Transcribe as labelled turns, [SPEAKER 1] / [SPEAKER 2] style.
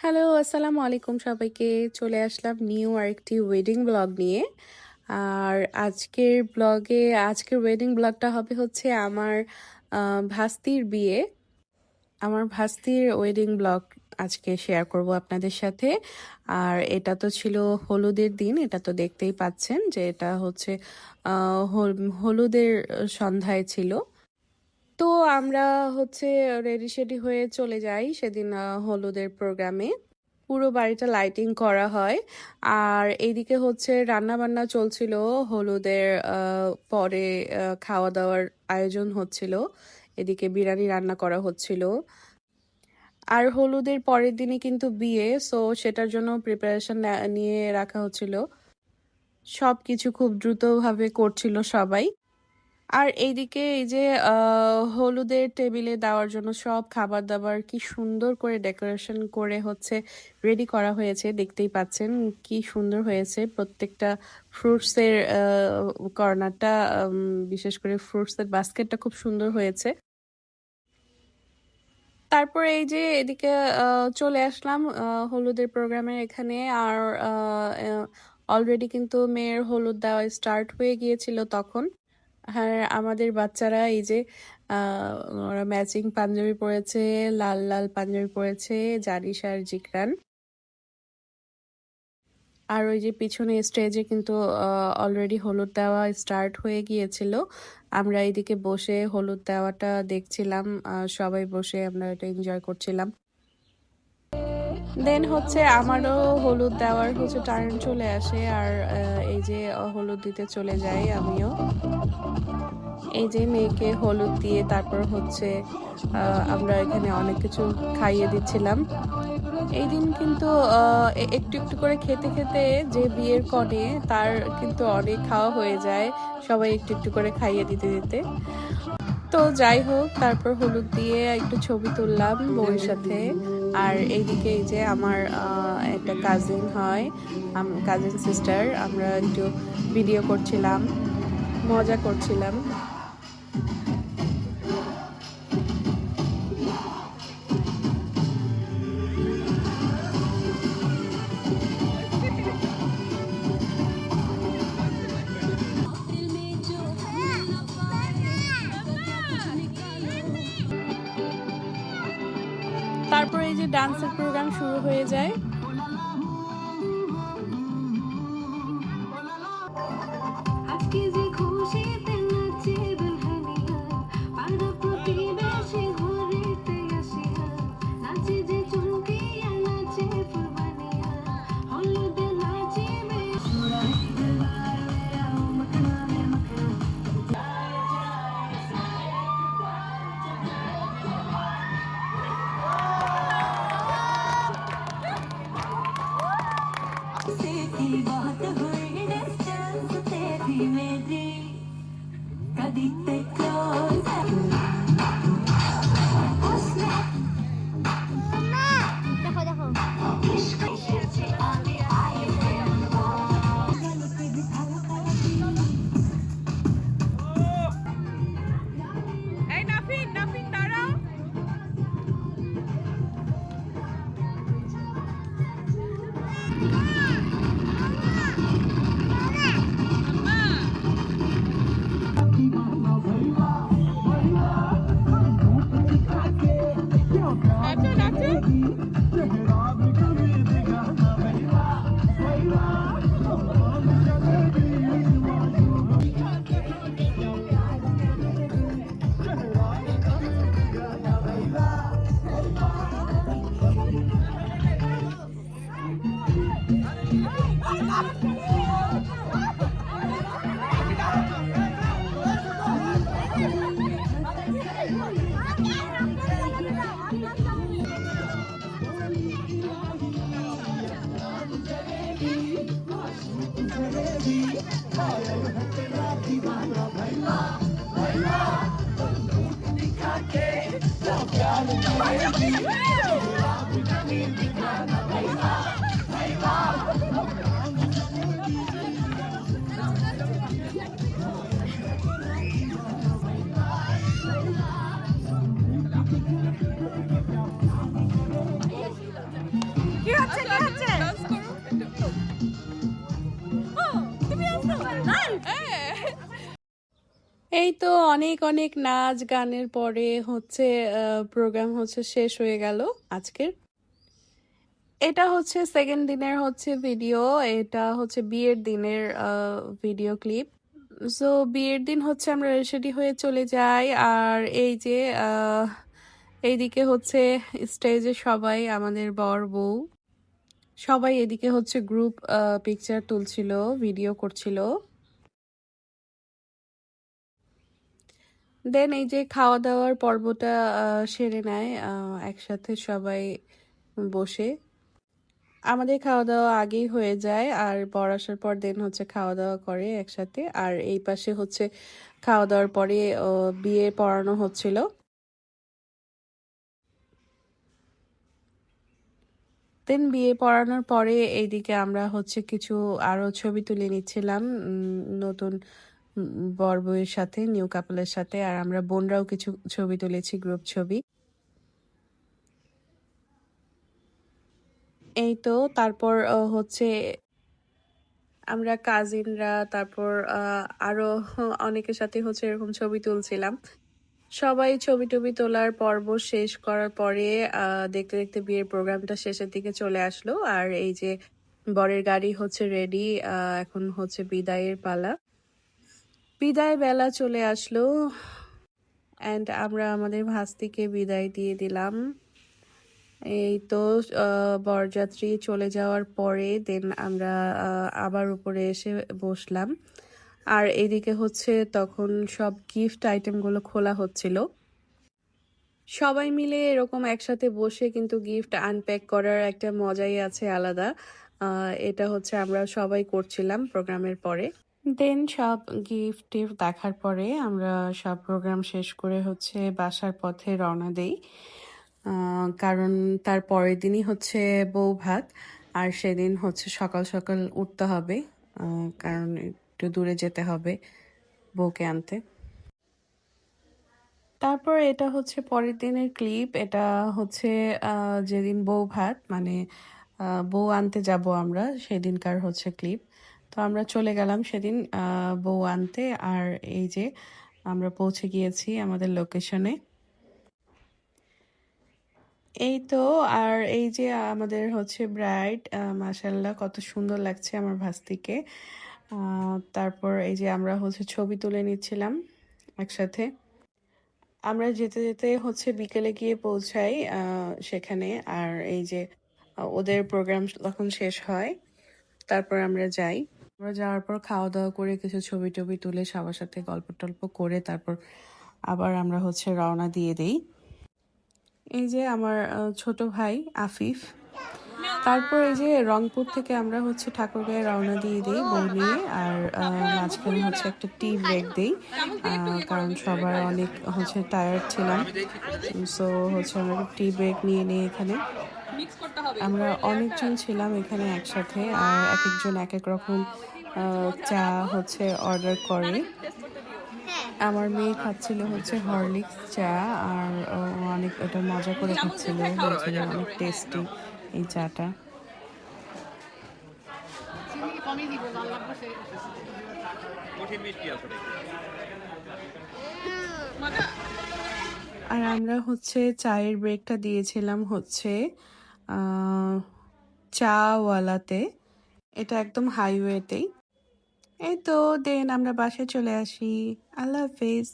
[SPEAKER 1] Hello, আসসালামু আলাইকুম সবাইকে। চলে আসলাম নিউ আরেকটি ওয়েডিং ব্লগ নিয়ে। আর আজকের ওয়েডিং ব্লগটা হবে হচ্ছে আমার ভাস্তির বিয়ে। আমার ভাস্তির ওয়েডিং ব্লগ আজকে শেয়ার করব আপনাদের সাথে। আর এটা তো ছিল হলুদের দিন, এটা তো দেখতেই পাচ্ছেন যে এটা হচ্ছে হলুদের সন্ধ্যায় ছিল। তো আমরা হচ্ছে রেডি সেডি হয়ে চলে যাই সেদিন হলুদের প্রোগ্রামে। পুরো বাড়িটা লাইটিং করা হয়। আর এইদিকে হচ্ছে রান্না বান্না চলছিল। হলুদের পরে খাওয়া দাওয়ার আয়োজন হচ্ছিল। এদিকে বিরিয়ানি রান্না করা হচ্ছিল। আর হলুদের পরের দিনই কিন্তু বিয়ে, সো সেটার জন্য প্রিপারেশন নিয়ে রাখা হচ্ছিল। সবকিছু খুব দ্রুতভাবে করছিল সবাই। আর এইদিকে এই যে হলুদের টেবিলে দেওয়ার জন্য সব খাবার দাবার কি সুন্দর করে ডেকোরেশন করে হচ্ছে রেডি করা হয়েছে, দেখতেই পাচ্ছেন কি সুন্দর হয়েছে। প্রত্যেকটা ফ্রুটসের কর্নারটা, বিশেষ করে ফ্রুটসের বাস্কেটটা খুব সুন্দর হয়েছে। তারপরে এই যে এদিকে চলে আসলাম হলুদের প্রোগ্রামের এখানে। আর অলরেডি কিন্তু মেয়ের হলুদ দেওয়া স্টার্ট হয়ে গিয়েছিল তখন। হ্যাঁ, আমাদের বাচ্চারা এই যে ওরা ম্যাচিং পাঞ্জাবি পরেছে, লাল লাল পাঞ্জাবি পরেছে, জারিস আর জিকরান। আর ওই যে পিছনে স্টেজে কিন্তু অলরেডি হলুদ দেওয়া স্টার্ট হয়ে গিয়েছিল। আমরা এইদিকে বসে হলুদ দেওয়াটা দেখছিলাম, সবাই বসে আমরা এটা এনজয় করছিলাম। দেন হচ্ছে আমারও হলুদ দেওয়ার হচ্ছে টার্ন চলে আসে। আর এই যে হলুদ দিতে চলে যাই আমিও। এই যে মেয়েকে হলুদ দিয়ে তারপর হচ্ছে আমরা এখানে অনেক কিছু খাইয়ে দিচ্ছিলাম। এই দিন কিন্তু একটু একটু করে খেতে খেতে যে বিয়ের কনে তার কিন্তু অনেক খাওয়া হয়ে যায়, সবাই একটু একটু করে খাইয়ে দিতে দিতে। তো যাই হোক, তারপর হলুদ দিয়ে একটু ছবি তুললাম বউয়ের সাথে। আর এইদিকে এই যে আমার একটা কাজিন হয়, কাজিন সিস্টার, আমরা একটু ভিডিও করছিলাম, মজা করছিলাম। তারপরে এই যে ডান্সের প্রোগ্রাম শুরু হয়ে যায়। তো অনেক অনেক নাচ গানের পরে হচ্ছে প্রোগ্রাম হচ্ছে শেষ হয়ে গেল আজকের। এটা হচ্ছে সেকেন্ড দিনের হচ্ছে ভিডিও। এটা হচ্ছে বিয়ের দিনের ভিডিও ক্লিপ। সো বিয়ের দিন হচ্ছে আমরা রেডি হয়ে চলে যাই। আর এই যে এইদিকে হচ্ছে স্টেজে সবাই, আমাদের বর বউ সবাই এদিকে হচ্ছে গ্রুপ পিকচার তুলছিল, ভিডিও করছিল। দেন এই যে খাওয়া দাওয়ার পর্বটা সেরে নেয় একসাথে সবাই বসে। আমাদের খাওয়া দাওয়া আগেই হয়ে যায়, আর বর আসার পর দেন হচ্ছে খাওয়া দাওয়া করে একসাথে। আর এই পাশে হচ্ছে খাওয়া দাওয়ার পরে বিয়ে পড়ানো হচ্ছিল। দেন বিয়ে পড়ানোর পরে এইদিকে আমরা হচ্ছে কিছু আরো ছবি তুলে নিচ্ছিলাম নতুন বর বউয়ের সাথে, নিউ কাপলের সাথে। আর আমরা বোনরাও কিছু ছবি তুলেছি, গ্রুপ ছবি। এই তো তারপর হচ্ছে আমরা কাজিনরা, তারপর আরো অনেকের সাথে হচ্ছে এরকম ছবি তুলছিলাম। সবাই ছবি টবি তোলার পর্ব শেষ করার পরে দেখতে দেখতে বিয়ের প্রোগ্রামটা শেষের দিকে চলে আসলো। আর এই যে বরের গাড়ি হচ্ছে রেডি, এখন হচ্ছে বিদায়ের পালা। বিদায় বেলা চলে আসলো অ্যান্ড আমরা আমাদের ভাস্তিকে বিদায় দিয়ে দিলাম। এই তো বরযাত্রী চলে যাওয়ার পরে দেন আমরা আবার উপরে এসে বসলাম। আর এদিকে হচ্ছে তখন সব গিফট আইটেমগুলো খোলা হচ্ছিল। সবাই মিলে এরকম একসাথে বসে কিন্তু গিফট আনপ্যাক করার একটা মজাই আছে আলাদা। এটা হচ্ছে আমরা সবাই করছিলাম প্রোগ্রামের পরে। দেন সব গিফট টিফট দেখার পরে আমরা সব প্রোগ্রাম শেষ করে হচ্ছে বাসার পথে রওনা দেই। কারণ তার পরের দিনই হচ্ছে বউ ভাত, আর সেদিন হচ্ছে সকাল সকাল উঠতে হবে, কারণ একটু দূরে যেতে হবে বউকে আনতে। তারপর এটা হচ্ছে পরের দিনের ক্লিপ। এটা হচ্ছে যেদিন বউ ভাত, মানে বউ আনতে যাব আমরা, সেদিনকার হচ্ছে ক্লিপ। তো আমরা চলে গেলাম সেদিন বউ আনতে। আর এই যে আমরা পৌঁছে গিয়েছি আমাদের লোকেশনে। এই তো, আর এই যে আমাদের হচ্ছে ব্রাইড, মাশাল্লাহ কত সুন্দর লাগছে আমার ভাস্তিকে। তারপর এই যে আমরা হচ্ছে ছবি তুলে নিচ্ছিলাম একসাথে। আমরা যেতে যেতে হচ্ছে বিকেলে গিয়ে পৌঁছাই সেখানে। আর এই যে ওদের প্রোগ্রাম তখন শেষ হয়, তারপর আমরা যাই। আমরা যাওয়ার পর খাওয়া দাওয়া করে কিছু ছবি টবি তুলে সবার সাথে গল্প টল্প করে তারপর আবার আমরা হচ্ছে রওনা দিয়ে দেই। এই যে আমার ছোট ভাই আফিফ। তারপর এই যে রংপুর থেকে আমরা হচ্ছে ঠাকুরগাঁয়ে রওনা দিয়ে দিই বউ নিয়ে। আর মাঝখানে হচ্ছে একটা টি ব্রেক দিই, কারণ সবার অনেক হচ্ছে টায়ার্ড ছিলাম। সো হচ্ছে আমরা টি ব্রেক নিয়ে নিই এখানে। আমরা অনেকজন ছিলাম এখানে একসাথে, আর এক একজন এক এক রকম চা হচ্ছে অর্ডার করে। আমার মেয়ে খাচ্ছিল হচ্ছে হরলিক্স চা, আর ও অনেক এটা মজা করে খাচ্ছিল, বলছিল অনেক টেস্টি এই চাটা। আর আমরা হচ্ছে চায়ের ব্রেকটা দিয়েছিলাম হচ্ছে চাওয়ালাতে, এটা একদম হাইওয়েতেই। এই তো দেন আমরা বাসায় চলে আসি। আল্লাহ হাফেজ।